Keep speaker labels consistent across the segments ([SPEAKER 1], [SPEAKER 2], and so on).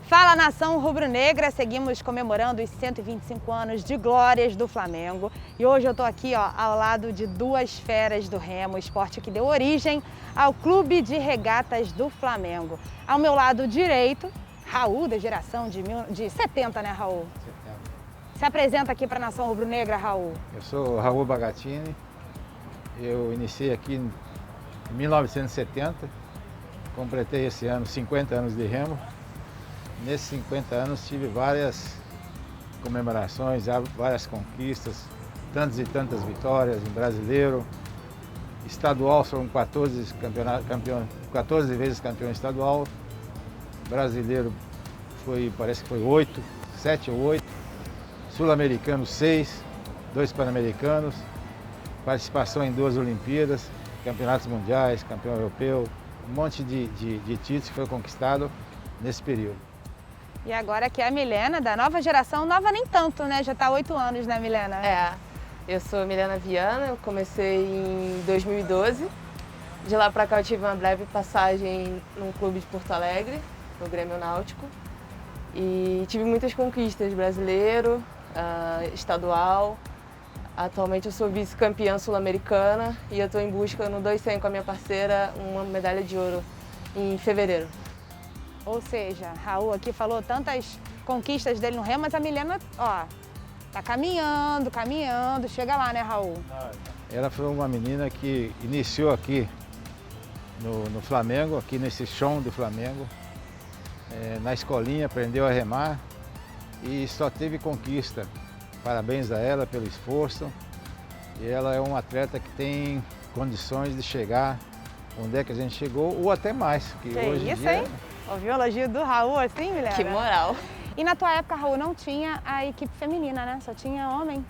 [SPEAKER 1] Fala, nação rubro-negra, seguimos comemorando os 125 anos de glórias do Flamengo. E hoje eu tô aqui, ao lado de duas feras do remo, esporte que deu origem ao Clube de Regatas do Flamengo. Ao meu lado direito, Raul, da geração de 70, né, Raul?
[SPEAKER 2] 70.
[SPEAKER 1] Se apresenta aqui para a nação rubro-negra, Raul.
[SPEAKER 2] Eu sou Raul Bagatini, eu iniciei aqui em 1970, completei esse ano 50 anos de remo. Nesses 50 anos tive várias comemorações, várias conquistas, tantas e tantas vitórias em brasileiro. Estadual foram 14 vezes campeão estadual. Brasileiro parece que foi 7 ou 8. Sul-americano 6, 2 pan-americanos. Participação em 2 Olimpíadas, campeonatos mundiais, campeão europeu. Um monte de títulos que foi conquistado nesse período.
[SPEAKER 1] E agora aqui é a Milena, da nova geração, nova nem tanto, né? Já está há 8 anos, né, Milena?
[SPEAKER 3] É, eu sou Milena Viana, eu comecei em 2012. De lá para cá eu tive uma breve passagem num clube de Porto Alegre, no Grêmio Náutico. E tive muitas conquistas, brasileiro, estadual. Atualmente eu sou vice-campeã sul-americana e eu estou em busca no 200 com a minha parceira uma medalha de ouro em fevereiro.
[SPEAKER 1] Ou seja, Raul aqui falou tantas conquistas dele no remo, mas a Milena, ó, tá caminhando, chega lá, né, Raul?
[SPEAKER 2] Ela foi uma menina que iniciou aqui no Flamengo, aqui nesse chão do Flamengo, na escolinha, aprendeu a remar e só teve conquista. Parabéns a ela pelo esforço. E ela é uma atleta que tem condições de chegar onde é que a gente chegou, ou até mais. Que hoje em
[SPEAKER 1] isso,
[SPEAKER 2] dia,
[SPEAKER 1] hein? Ouviu o elogio do Raul assim, Milena?
[SPEAKER 3] Que moral!
[SPEAKER 1] E na tua época, Raul, não tinha a equipe feminina, né? Só tinha homem.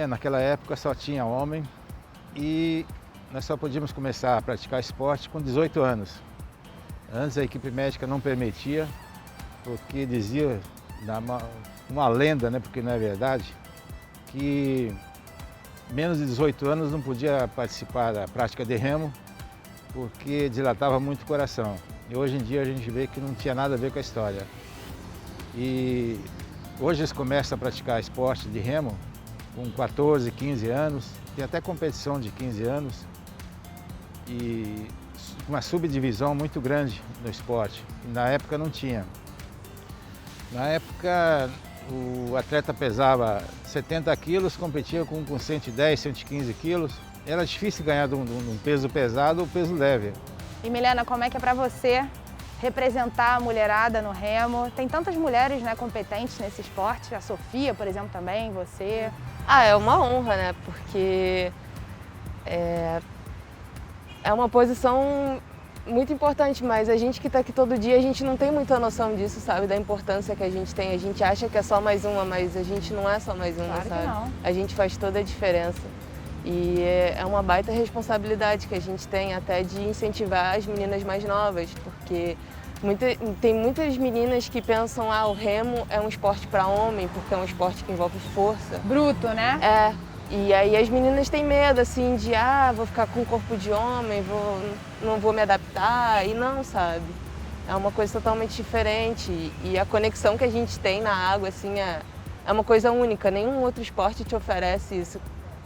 [SPEAKER 2] Naquela época só tinha homem e nós só podíamos começar a praticar esporte com 18 anos. Antes a equipe médica não permitia, porque dizia, uma lenda, né, porque não é verdade, que menos de 18 anos não podia participar da prática de remo, porque dilatava muito o coração. E hoje em dia a gente vê que não tinha nada a ver com a história. E hoje eles começam a praticar esporte de remo com 14, 15 anos, tem até competição de 15 anos e uma subdivisão muito grande no esporte. Na época não tinha. Na época o atleta pesava 70 quilos, competia com 110, 115 quilos. Era difícil ganhar de um peso pesado ou peso leve.
[SPEAKER 1] E Milena, como é que é para você representar a mulherada no remo? Tem tantas mulheres, né, competentes nesse esporte, a Sofia, por exemplo, também, você.
[SPEAKER 3] É uma honra, né? Porque é uma posição muito importante, mas a gente que está aqui todo dia, a gente não tem muita noção disso, sabe? Da importância que a gente tem. A gente acha que é só mais uma, mas a gente não é só mais uma,
[SPEAKER 1] Claro
[SPEAKER 3] sabe?
[SPEAKER 1] que não.
[SPEAKER 3] A gente faz toda a diferença. E é uma baita responsabilidade que a gente tem até de incentivar as meninas mais novas, porque tem muitas meninas que pensam o remo é um esporte para homem, porque é um esporte que envolve força.
[SPEAKER 1] Bruto, né?
[SPEAKER 3] E aí as meninas têm medo, assim, de vou ficar com o corpo de homem, não vou me adaptar, e não, sabe? É uma coisa totalmente diferente e a conexão que a gente tem na água, assim, é uma coisa única. Nenhum outro esporte te oferece isso,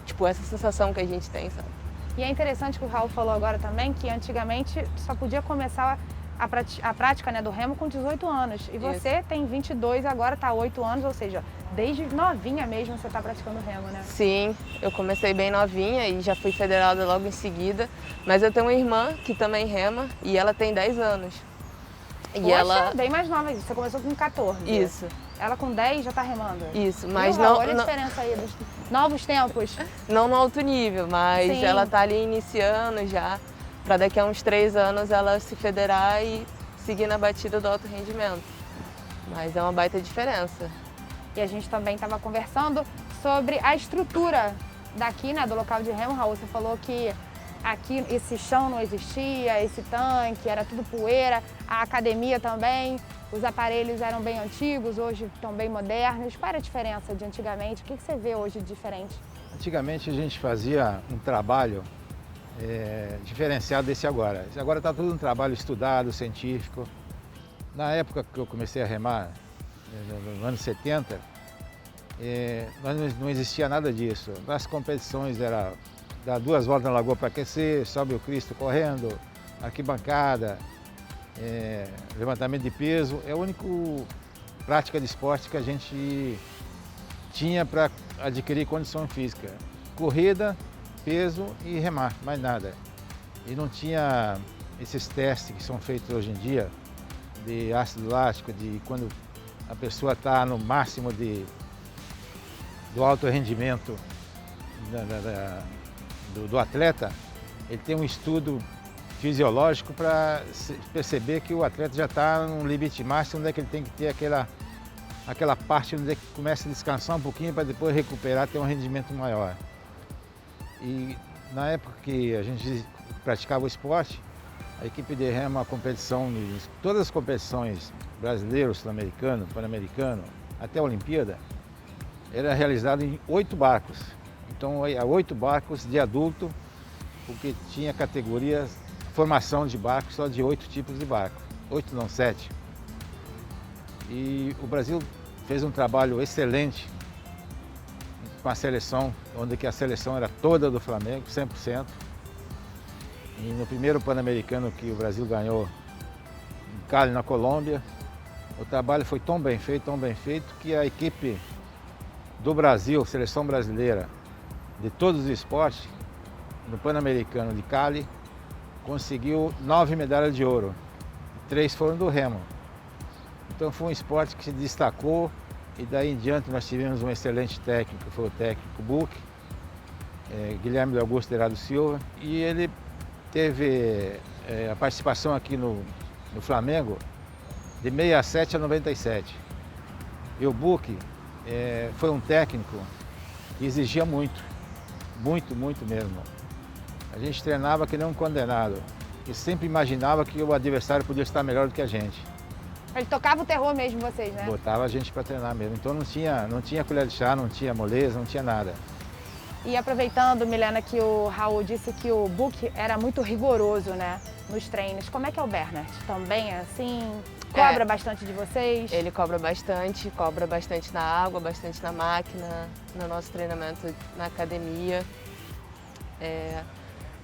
[SPEAKER 3] tipo, essa sensação que a gente tem, sabe?
[SPEAKER 1] E é interessante que o Raul falou agora também, que antigamente só podia começar a prática, né, do remo com 18 anos. E você tem 22 agora, está há 8 anos, ou seja, desde novinha mesmo você está praticando remo, né?
[SPEAKER 3] Sim, eu comecei bem novinha e já fui federada logo em seguida. Mas eu tenho uma irmã que também rema e ela tem 10 anos. E
[SPEAKER 1] Poxa,
[SPEAKER 3] ela
[SPEAKER 1] bem mais nova, você começou com 14.
[SPEAKER 3] Isso.
[SPEAKER 1] Ela com 10 já está remando.
[SPEAKER 3] Isso, mas
[SPEAKER 1] Raul,
[SPEAKER 3] não.
[SPEAKER 1] Olha a diferença aí dos novos tempos.
[SPEAKER 3] Não no alto nível, mas
[SPEAKER 1] Sim.
[SPEAKER 3] ela está ali iniciando já, para daqui a uns 3 anos ela se federar e seguir na batida do alto rendimento. Mas é uma baita diferença.
[SPEAKER 1] E a gente também estava conversando sobre a estrutura daqui, né, do local de remo. Raul, você falou que aqui esse chão não existia, esse tanque, era tudo poeira, a academia também, os aparelhos eram bem antigos, hoje estão bem modernos. Qual era a diferença de antigamente? O que você vê hoje de diferente?
[SPEAKER 2] Antigamente a gente fazia um trabalho diferenciado desse agora. Esse agora está tudo um trabalho estudado, científico. Na época que eu comecei a remar, nos anos 70, não existia nada disso. Nas competições era dar 2 voltas na lagoa para aquecer, sobe o Cristo correndo, arquibancada, levantamento de peso. É a única prática de esporte que a gente tinha para adquirir condição física. Corrida, peso e remar, mais nada. E não tinha esses testes que são feitos hoje em dia, de ácido lático, de quando a pessoa está no máximo do alto rendimento do atleta, ele tem um estudo fisiológico para perceber que o atleta já está no limite máximo, onde é que ele tem que ter aquela parte onde é que começa a descansar um pouquinho para depois recuperar, ter um rendimento maior. E na época que a gente praticava o esporte, a equipe de remo, a competição, todas as competições brasileiras, sul-americano, pan-americano, até a Olimpíada, era realizada em 8 barcos. Então, 8 barcos de adulto, porque tinha categorias, formação de barcos só de 8 tipos de barco. 8 não, 7. E o Brasil fez um trabalho excelente com a seleção, onde que a seleção era toda do Flamengo, 100%. E no primeiro Pan-Americano que o Brasil ganhou, em Cali, na Colômbia, o trabalho foi tão bem feito, que a equipe do Brasil, seleção brasileira, de todos os esportes, no Pan-Americano de Cali, conseguiu 9 medalhas de ouro. 3 foram do remo. Então foi um esporte que se destacou e daí em diante nós tivemos um excelente técnico, que foi o técnico Buch, Guilherme de Augusto Herado Silva, e ele teve a participação aqui no Flamengo de 67 a 97. E o Buch foi um técnico que exigia muito mesmo. A gente treinava que nem um condenado e sempre imaginava que o adversário podia estar melhor do que a gente.
[SPEAKER 1] Ele tocava o terror mesmo, vocês, né?
[SPEAKER 2] Botava a gente para treinar mesmo. Então não tinha colher de chá, não tinha moleza, não tinha nada.
[SPEAKER 1] E aproveitando, Milena, que o Raul disse que o Buch era muito rigoroso, né, nos treinos. Como é que é o Bernard? Também é assim? Cobra bastante de vocês?
[SPEAKER 3] Ele cobra bastante na água, bastante na máquina, no nosso treinamento na academia.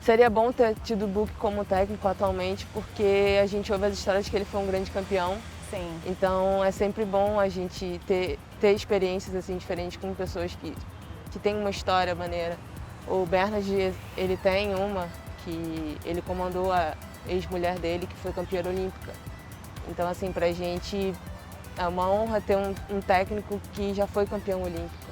[SPEAKER 3] Seria bom ter tido o Buch como técnico atualmente, porque a gente ouve as histórias que ele foi um grande campeão.
[SPEAKER 1] Sim.
[SPEAKER 3] Então é sempre bom a gente ter experiências assim diferentes com pessoas que têm uma história maneira. O Bernard, ele tem uma que ele comandou a ex-mulher dele, que foi campeã olímpica. Então assim, pra gente é uma honra ter um técnico que já foi campeão olímpico.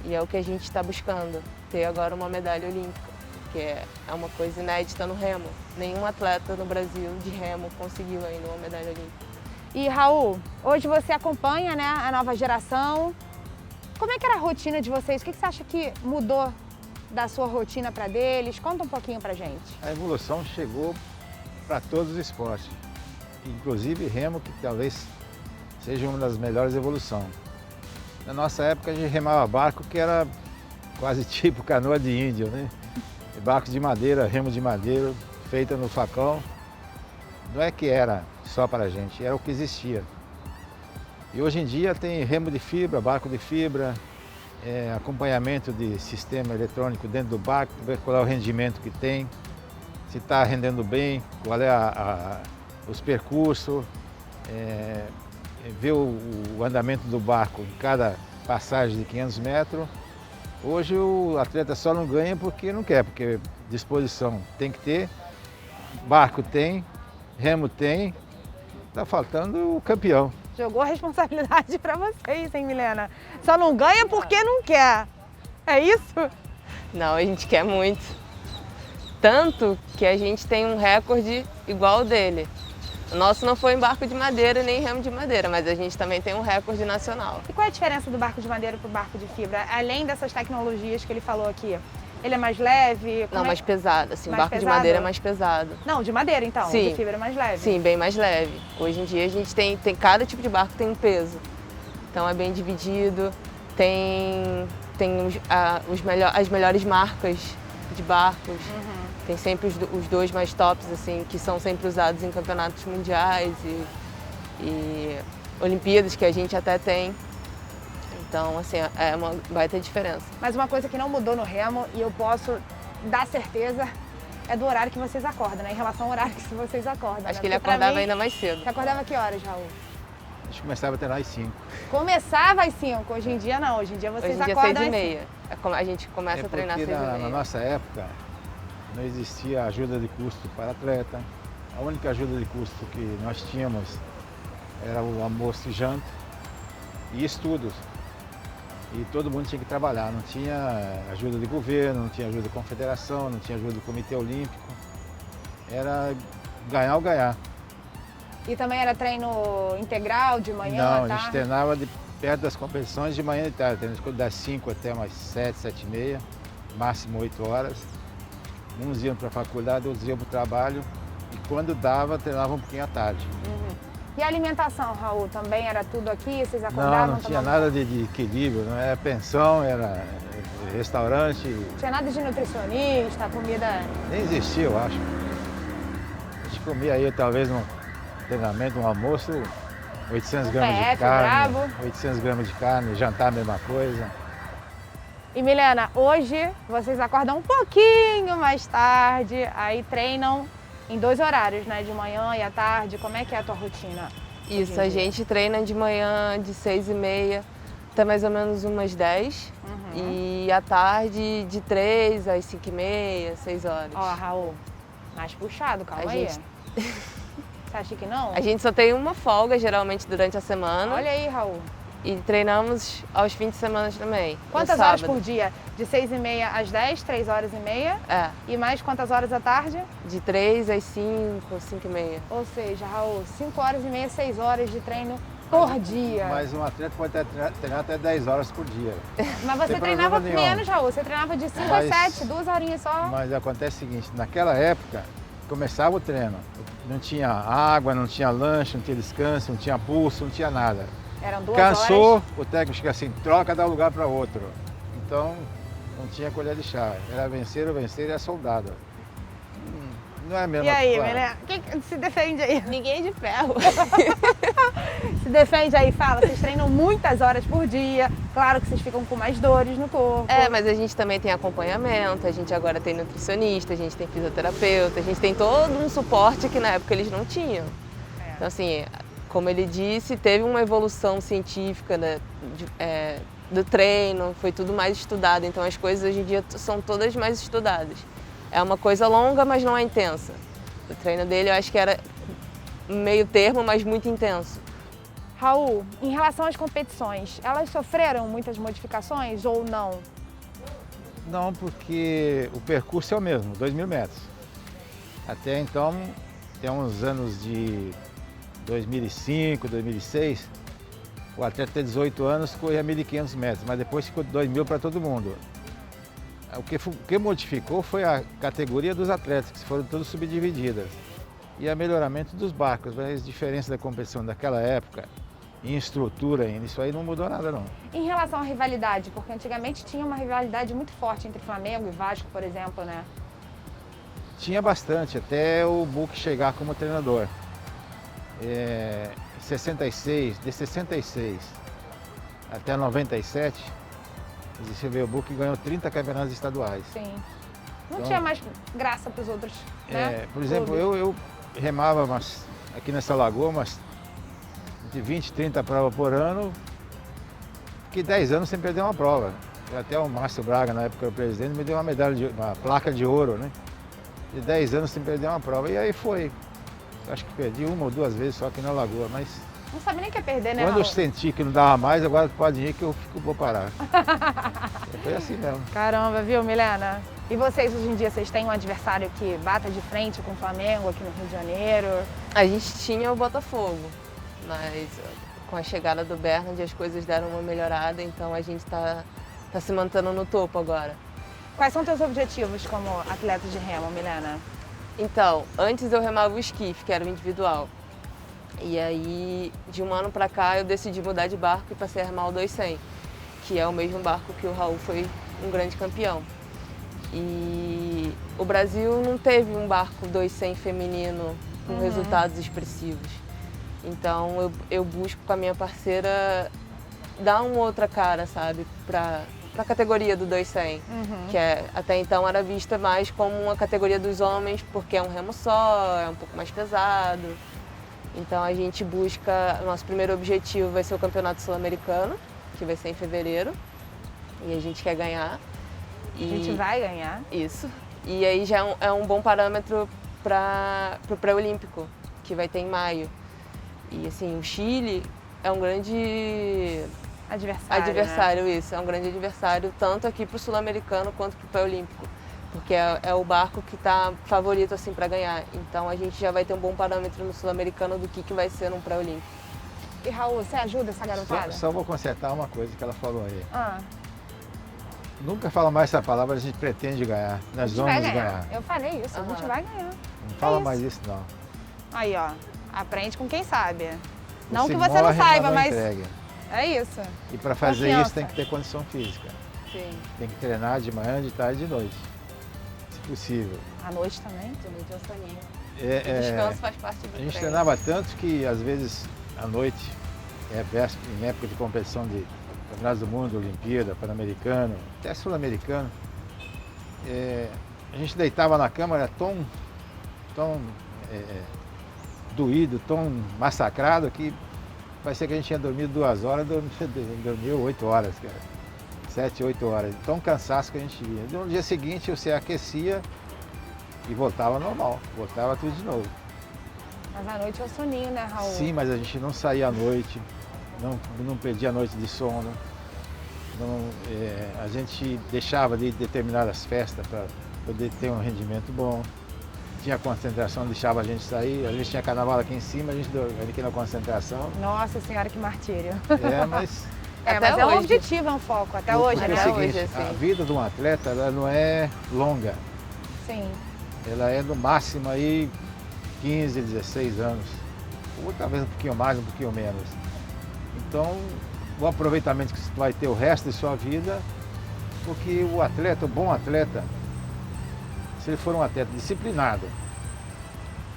[SPEAKER 3] E é o que a gente está buscando, ter agora uma medalha olímpica, que é uma coisa inédita no remo. Nenhum atleta no Brasil de remo conseguiu ainda uma medalha olímpica.
[SPEAKER 1] E Raul, hoje você acompanha, né, a nova geração. Como é que era a rotina de vocês? O que você acha que mudou da sua rotina para deles? Conta um pouquinho pra gente.
[SPEAKER 2] A evolução chegou para todos os esportes, inclusive remo, que talvez seja uma das melhores evoluções. Na nossa época a gente remava barco que era quase tipo canoa de índio, né? Barco de madeira, remo de madeira, feita no facão. Não é que era só para a gente, era o que existia. E hoje em dia tem remo de fibra, barco de fibra, acompanhamento de sistema eletrônico dentro do barco, ver qual é o rendimento que tem, se está rendendo bem, qual é os percursos, ver o andamento do barco em cada passagem de 500 metros. Hoje o atleta só não ganha porque não quer, porque disposição tem que ter, barco tem, remo tem, está faltando o campeão.
[SPEAKER 1] Jogou a responsabilidade para vocês, hein, Milena? Só não ganha porque não quer. É isso?
[SPEAKER 3] Não, a gente quer muito. Tanto que a gente tem um recorde igual ao dele. O nosso não foi em barco de madeira nem remo de madeira, mas a gente também tem um recorde nacional.
[SPEAKER 1] E qual é a diferença do barco de madeira para o barco de fibra? Além dessas tecnologias que ele falou aqui, ele é mais leve?
[SPEAKER 3] Não, mais pesado, assim,
[SPEAKER 1] mais
[SPEAKER 3] o barco
[SPEAKER 1] pesado?
[SPEAKER 3] de madeira é mais pesado.
[SPEAKER 1] Não, de madeira então,
[SPEAKER 3] Sim.
[SPEAKER 1] de fibra é mais leve.
[SPEAKER 3] Sim, bem mais leve. Hoje em dia a gente tem cada tipo de barco tem um peso, então é bem dividido, tem as melhores marcas de barcos. Tem sempre os dois mais tops, assim, que são sempre usados em campeonatos mundiais e Olimpíadas, que a gente até tem. Então, assim, é uma baita diferença.
[SPEAKER 1] Mas uma coisa que não mudou no remo, e eu posso dar certeza, é do horário que vocês acordam, né? Em relação ao horário que vocês acordam.
[SPEAKER 3] Acho
[SPEAKER 1] né?
[SPEAKER 3] que ele
[SPEAKER 1] Porque pra
[SPEAKER 3] acordava
[SPEAKER 1] mim,
[SPEAKER 3] ainda mais cedo.
[SPEAKER 1] Você acordava que horas, Raul?
[SPEAKER 2] A gente começava a treinar às 5.
[SPEAKER 1] Começava às 5, hoje em dia não. Hoje em dia vocês
[SPEAKER 3] Hoje em dia
[SPEAKER 1] acordam às
[SPEAKER 3] 6h30. A gente começa a treinar às
[SPEAKER 2] porque
[SPEAKER 3] 6h30.
[SPEAKER 2] na nossa época não existia ajuda de custo para atleta. A única ajuda de custo que nós tínhamos era o almoço e janta e estudos. E todo mundo tinha que trabalhar, não tinha ajuda de governo, não tinha ajuda da confederação, não tinha ajuda do Comitê Olímpico. Era ganhar ou ganhar.
[SPEAKER 1] E também era treino integral, de manhã,
[SPEAKER 2] Não,
[SPEAKER 1] à
[SPEAKER 2] a gente
[SPEAKER 1] tarde?
[SPEAKER 2] treinava perto das competições de manhã e tarde, treinava das 5 até umas 7, 7h30, máximo 8 horas. Uns iam para a faculdade, outros iam para o trabalho e quando dava, treinavam um pouquinho à tarde.
[SPEAKER 1] E a alimentação, Raul, também era tudo aqui? Vocês acordavam?
[SPEAKER 2] Não tinha
[SPEAKER 1] tomavam-
[SPEAKER 2] nada de equilíbrio, não era pensão, era restaurante,
[SPEAKER 1] Não tinha nada de nutricionista, comida...
[SPEAKER 2] nem existia, eu acho. A gente comia aí talvez num treinamento, um almoço, 800 gramas de
[SPEAKER 1] PF
[SPEAKER 2] carne,
[SPEAKER 1] brabo.
[SPEAKER 2] 800 gramas de carne, jantar a mesma coisa.
[SPEAKER 1] E Milena, hoje vocês acordam um pouquinho mais tarde, aí treinam em 2 horários, né? De manhã e à tarde. Como é que é a tua rotina?
[SPEAKER 3] Isso,
[SPEAKER 1] hoje em
[SPEAKER 3] a
[SPEAKER 1] dia?
[SPEAKER 3] gente treina de manhã de 6h30 até mais ou menos umas 10. E à tarde de 3 às 5h30, 6 horas.
[SPEAKER 1] Ó, Raul, mais puxado, calma
[SPEAKER 3] A
[SPEAKER 1] aí.
[SPEAKER 3] gente-
[SPEAKER 1] Você acha que não?
[SPEAKER 3] A gente só tem uma folga geralmente durante a semana.
[SPEAKER 1] Olha aí, Raul.
[SPEAKER 3] E treinamos aos fins de semana também. no
[SPEAKER 1] Quantas horas
[SPEAKER 3] sábado.
[SPEAKER 1] por dia? De 6h30 às 10, 3 horas e meia.
[SPEAKER 3] É,
[SPEAKER 1] E mais quantas horas à tarde?
[SPEAKER 3] de 3 às 5, 5h30.
[SPEAKER 1] Ou seja, Raul, 5 horas e meia, 6 horas de treino por dia.
[SPEAKER 2] Mas um atleta pode treinar até 10 horas por dia.
[SPEAKER 1] Mas você
[SPEAKER 2] tem
[SPEAKER 1] treinava
[SPEAKER 2] problema nenhum.
[SPEAKER 1] menos, Raul. Você treinava de 5
[SPEAKER 2] Mas-
[SPEAKER 1] a 7, 2 horinhas só.
[SPEAKER 2] Mas acontece o seguinte, naquela época começava o treino, não tinha água, não tinha lanche, não tinha descanso, não tinha pulso, não tinha nada.
[SPEAKER 1] Eram 2
[SPEAKER 2] Cansou,
[SPEAKER 1] horas.
[SPEAKER 2] o técnico fica assim, troca, dá lugar para outro. Então não tinha colher de chá, era vencer ou vencer e é soldado. Não é a mesma
[SPEAKER 1] E aí,
[SPEAKER 2] coisa.
[SPEAKER 1] Milena? Quem se defende aí?
[SPEAKER 3] Ninguém de ferro.
[SPEAKER 1] Se defende aí, fala. Vocês treinam muitas horas por dia. Claro que vocês ficam com mais dores no corpo.
[SPEAKER 3] É, mas a gente também tem acompanhamento, a gente agora tem nutricionista, a gente tem fisioterapeuta, a gente tem todo um suporte que na época eles não tinham. Então, assim, como ele disse, teve uma evolução científica do treino, foi tudo mais estudado, então as coisas hoje em dia são todas mais estudadas. É uma coisa longa, mas não é intensa. O treino dele eu acho que era meio termo, mas muito intenso.
[SPEAKER 1] Raul, em relação às competições, elas sofreram muitas modificações ou não?
[SPEAKER 2] Não, porque o percurso é o mesmo, 2.000 metros. Até então, tem uns anos de 2005, 2006, o atleta tem 18 anos corria 1.500 metros, mas depois ficou 2.000 para todo mundo. O que modificou foi a categoria dos atletas, que foram todas subdivididas. E o melhoramento dos barcos, mas a diferença da competição daquela época, em estrutura ainda, isso aí não mudou nada não.
[SPEAKER 1] Em relação à rivalidade, porque antigamente tinha uma rivalidade muito forte entre Flamengo e Vasco, por exemplo, né?
[SPEAKER 2] Tinha bastante, até o Buck chegar como treinador. De 66 até 97, você vê, o Buck ganhou 30 campeonatos estaduais.
[SPEAKER 1] Sim. Não
[SPEAKER 2] Então-
[SPEAKER 1] tinha mais graça para os outros, né?
[SPEAKER 2] Por exemplo,
[SPEAKER 1] clubes.
[SPEAKER 2] eu remava aqui nessa lagoa umas de 20, 30 provas por ano, que 10 anos sem perder uma prova. Até o Márcio Braga, na época, o presidente, me deu uma placa de ouro, né? De 10 anos sem perder uma prova. E aí foi. Eu acho que perdi uma ou duas vezes só aqui na lagoa, mas
[SPEAKER 1] Não sabe nem o que é perder, né,
[SPEAKER 2] quando eu
[SPEAKER 1] Raul?
[SPEAKER 2] senti que não dava mais, agora pode ir que eu vou parar. Foi assim mesmo.
[SPEAKER 1] Caramba, viu, Milena? E vocês, hoje em dia, vocês têm um adversário que bata de frente com o Flamengo aqui no Rio de Janeiro?
[SPEAKER 3] A gente tinha o Botafogo, mas com a chegada do Bernard as coisas deram uma melhorada, então a gente tá se mantendo no topo agora.
[SPEAKER 1] Quais são teus objetivos como atleta de remo, Milena?
[SPEAKER 3] Então, antes eu remava o esquife, que era o individual. E aí, de um ano pra cá, eu decidi mudar de barco e passei a remar o 200, que é o mesmo barco que o Raul foi um grande campeão. E o Brasil não teve um barco 200 feminino com resultados expressivos. Então eu busco com a minha parceira dar uma outra cara, sabe, para a categoria do 200, que até então era vista mais como uma categoria dos homens, porque é um remo só, é um pouco mais pesado. Então a gente busca, nosso primeiro objetivo vai ser o Campeonato Sul-Americano, que vai ser em fevereiro, e a gente quer ganhar.
[SPEAKER 1] A gente vai ganhar.
[SPEAKER 3] Isso. E aí já é um bom parâmetro para o pré-olímpico, que vai ter em maio. E assim, o Chile é um grande adversário,
[SPEAKER 1] né?
[SPEAKER 3] Isso. É um grande adversário, tanto aqui para o sul-americano quanto para o pré-olímpico. Porque é o barco que está favorito assim, para ganhar. Então a gente já vai ter um bom parâmetro no sul-americano do que vai ser no pré-olímpico.
[SPEAKER 1] E Raul, você ajuda essa garotada?
[SPEAKER 2] Só vou consertar uma coisa que ela falou aí.
[SPEAKER 1] Ah.
[SPEAKER 2] Nunca fala mais essa palavra, a gente pretende ganhar. Nós vamos ganhar.
[SPEAKER 1] Eu falei isso, a gente vai ganhar.
[SPEAKER 2] Não fala mais isso, não.
[SPEAKER 1] Aí, ó, aprende com quem sabe. Não
[SPEAKER 2] Você
[SPEAKER 1] que você não
[SPEAKER 2] morre,
[SPEAKER 1] saiba,
[SPEAKER 2] não
[SPEAKER 1] mas
[SPEAKER 2] entrega.
[SPEAKER 1] é isso.
[SPEAKER 2] E para fazer
[SPEAKER 1] Confiança.
[SPEAKER 2] isso tem que ter condição física.
[SPEAKER 3] Sim.
[SPEAKER 2] Tem que treinar de manhã, de tarde e de noite, se possível.
[SPEAKER 1] À noite também?
[SPEAKER 3] Também tem o soninho.
[SPEAKER 2] O
[SPEAKER 3] descanso faz parte do
[SPEAKER 2] A gente
[SPEAKER 3] treino.
[SPEAKER 2] treinava tanto que às vezes à noite, em época de competição de Campeonatos do Mundo, Olimpíada, Pan-Americano, até Sul-Americano, a gente deitava na cama, era tão doído, tão massacrado que parecia que a gente tinha dormido 2 horas, dormiu 8 horas, cara. 7, 8 horas. Tão cansaço que a gente via. No dia seguinte você aquecia e voltava normal, voltava tudo de novo.
[SPEAKER 1] Mas à noite é o soninho, né, Raul?
[SPEAKER 2] Sim, mas a gente não saía à noite, não perdia a noite de sono. A gente deixava de determinadas festas para poder ter um rendimento bom. Tinha concentração, deixava a gente sair. A gente tinha carnaval aqui em cima, a gente dormia aqui na concentração.
[SPEAKER 1] Nossa Senhora, que martírio.
[SPEAKER 2] Mas...
[SPEAKER 1] mas é um objetivo, é um foco, até hoje,
[SPEAKER 2] Porque
[SPEAKER 1] né?
[SPEAKER 2] é o seguinte,
[SPEAKER 3] Hoje, assim.
[SPEAKER 2] a vida de um atleta ela não é longa.
[SPEAKER 1] Sim.
[SPEAKER 2] Ela é no máximo aí 15, 16 anos. Ou talvez um pouquinho mais, um pouquinho menos. Então, o aproveitamento que você vai ter o resto de sua vida, porque o bom atleta, se ele for um atleta disciplinado,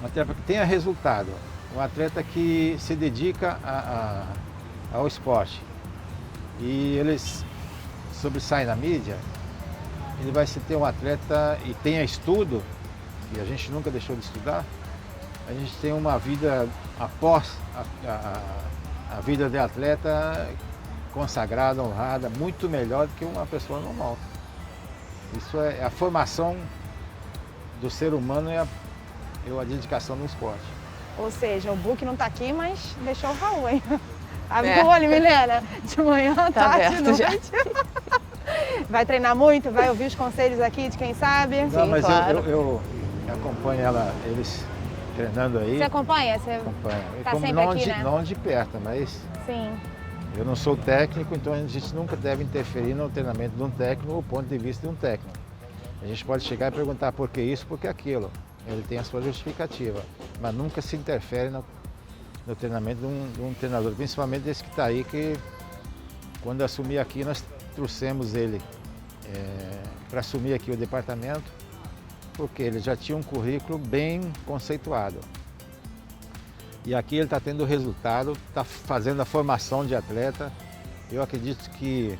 [SPEAKER 2] um atleta que tenha resultado, um atleta que se dedica ao esporte e ele sobressai na mídia, ele vai se ter um atleta e tenha estudo, e a gente nunca deixou de estudar, a gente tem uma vida após a vida de atleta consagrada, honrada, muito melhor do que uma pessoa normal. Isso é a formação do ser humano e a dedicação no esporte.
[SPEAKER 1] Ou seja, o Book não tá aqui, mas deixou o Raul, hein? Abre o olho, Milena. De manhã, tarde, de noite. Vai treinar muito? Vai ouvir os conselhos aqui de quem sabe?
[SPEAKER 2] Não,
[SPEAKER 1] Sim,
[SPEAKER 2] mas
[SPEAKER 1] claro.
[SPEAKER 2] eu acompanho eles treinando aí.
[SPEAKER 1] Você acompanha? Você
[SPEAKER 2] acompanha.
[SPEAKER 1] tá
[SPEAKER 2] Como
[SPEAKER 1] sempre
[SPEAKER 2] não,
[SPEAKER 1] aqui, né?
[SPEAKER 2] não de perto, mas
[SPEAKER 1] Sim.
[SPEAKER 2] eu não sou técnico, então a gente nunca deve interferir no treinamento de um técnico ou ponto de vista de um técnico. A gente pode chegar e perguntar por que isso, por que aquilo. Ele tem a sua justificativa, mas nunca se interfere no treinamento de um treinador, principalmente esse que está aí, que quando assumi aqui nós trouxemos ele para assumir aqui o departamento, porque ele já tinha um currículo bem conceituado. E aqui ele está tendo resultado, está fazendo a formação de atleta. Eu acredito que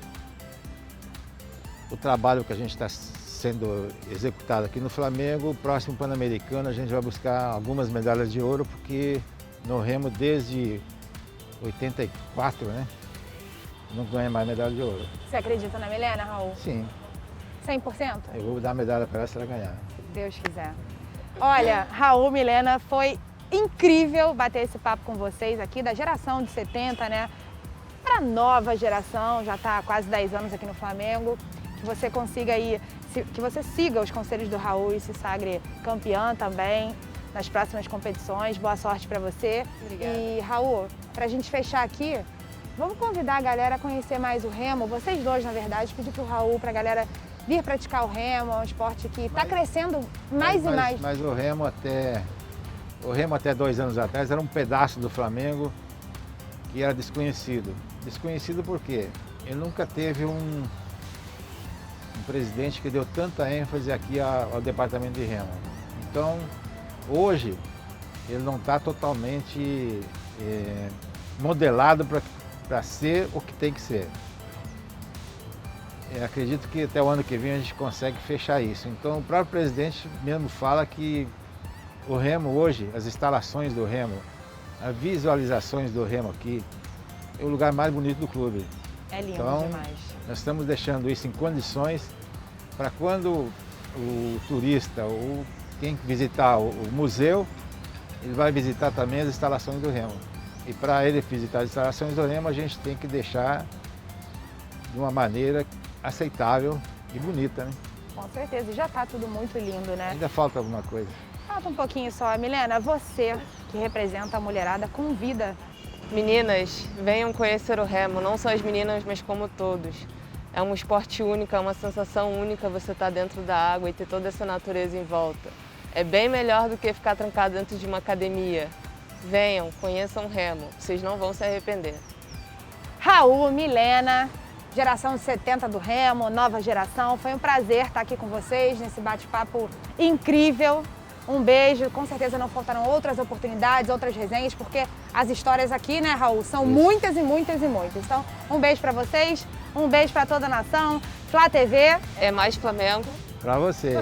[SPEAKER 2] o trabalho que a gente está sendo executado aqui no Flamengo, o próximo Pan-Americano a gente vai buscar algumas medalhas de ouro, porque no remo desde 84, né? Não ganha mais medalha de ouro.
[SPEAKER 1] Você acredita na Milena, Raul?
[SPEAKER 2] Sim.
[SPEAKER 1] 100%?
[SPEAKER 2] Eu vou dar a medalha para ela se ela ganhar.
[SPEAKER 1] Se Deus quiser. Olha, Raul, Milena, foi incrível bater esse papo com vocês aqui, da geração de 70, né? Para a nova geração, já está há quase 10 anos aqui no Flamengo. Que você consiga aí que você siga os conselhos do Raul e se sagre campeã também nas próximas competições. Boa sorte para você.
[SPEAKER 3] Obrigada.
[SPEAKER 1] E Raul, para a gente fechar aqui, vamos convidar a galera a conhecer mais o remo, vocês dois, na verdade, pedir para o Raul, para a galera vir praticar o remo, é um esporte que está crescendo mais e mais.
[SPEAKER 2] Mas o remo até 2 anos atrás era um pedaço do Flamengo que era desconhecido. Desconhecido por quê? Ele nunca teve um presidente que deu tanta ênfase aqui ao departamento de remo. Então, hoje, ele não está totalmente modelado para ser o que tem que ser. Acredito que até o ano que vem a gente consegue fechar isso. Então, o próprio presidente mesmo fala que o remo hoje, as instalações do remo, as visualizações do remo aqui, é o lugar mais bonito do clube.
[SPEAKER 1] É lindo
[SPEAKER 2] então,
[SPEAKER 1] demais.
[SPEAKER 2] Nós estamos deixando isso em condições para quando o turista ou quem visitar o museu, ele vai visitar também as instalações do remo. E para ele visitar as instalações do remo, a gente tem que deixar de uma maneira aceitável e bonita, né?
[SPEAKER 1] Com certeza, e já está tudo muito lindo, né?
[SPEAKER 2] Ainda falta alguma coisa.
[SPEAKER 1] Falta um pouquinho só. Milena, você que representa a mulherada, convida.
[SPEAKER 3] Meninas, venham conhecer o remo, não só as meninas, mas como todos. É um esporte único, é uma sensação única você estar dentro da água e ter toda essa natureza em volta. É bem melhor do que ficar trancado dentro de uma academia. Venham, conheçam o remo, vocês não vão se arrepender.
[SPEAKER 1] Raul, Milena, geração de 70 do remo, nova geração. Foi um prazer estar aqui com vocês nesse bate-papo incrível. Um beijo, com certeza não faltaram outras oportunidades, outras resenhas, porque as histórias aqui, né, Raul, são muitas e muitas e muitas. Então, um beijo para vocês, um beijo para toda a nação. Flá TV.
[SPEAKER 3] É mais Flamengo.
[SPEAKER 2] Para você.